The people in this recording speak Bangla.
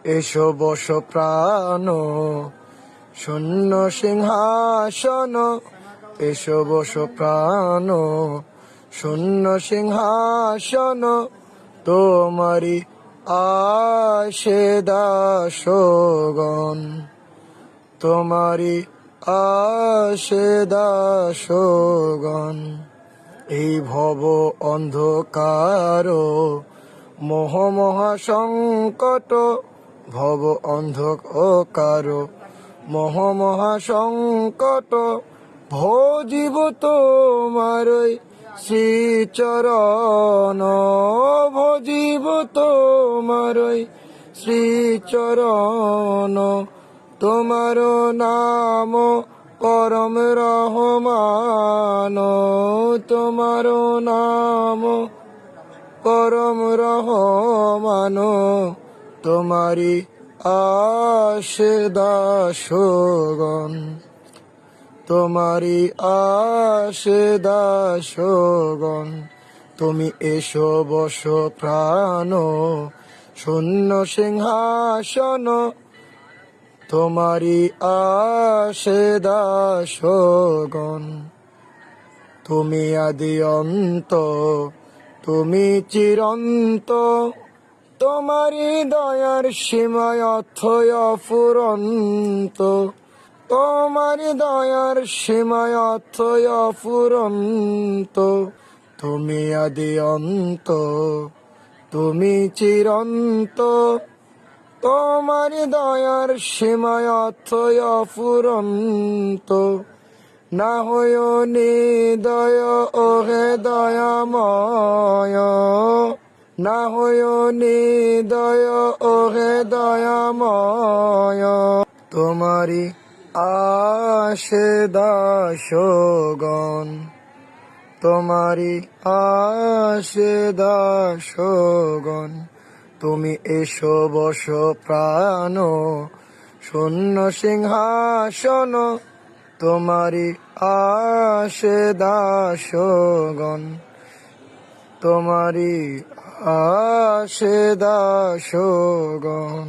এসো বস প্রাণ শূন্য সিংহাসন, এসো বস প্রাণ শূন্য সিংহাসন, তোমারি আসে দাসগণ, তোমারি আসে দাসগণ। এই ভব অন্ধকার মোহ মহাসংকট, ভব অন্ধকার মোহ মহাসংকট, ভজিব তোমারই শ্রীচরণ, ভজিব তোমারই শ্রীচরণ। তোমার নাম পরম রহমান, তোমার নাম পরম রহমান, তোমারি আসে দাসগণ, তোমারি আসে দাসগণ। তুমি এসো বস প্রাণ শূন্য সিংহাসন, তোমারি আসে দাসগণ। তুমি আদি অন্ত, তুমি চিরন্ত, তোমারি দয়ার সীমায় অথয় অফুরন্ত, তোমারি দয়ার সীমায় অথয় অফুরন্ত। তুমি আদি অন্ত, তুমি চিরন্ত, তোমারি দয়ার সীমায় অথয় অফুরন্ত। না হয় নিদয় ওহে দয়াময়, না হয় নিদয় ওহে দয়াময়, তোমারি আসে দাসগণ, তোমারি আসে দাসগণ। তুমি এসো বস প্রাণ শূন্য সিংহাসন, তোমারি আসে দাসগণ, তোমারি আসে দাসগণ।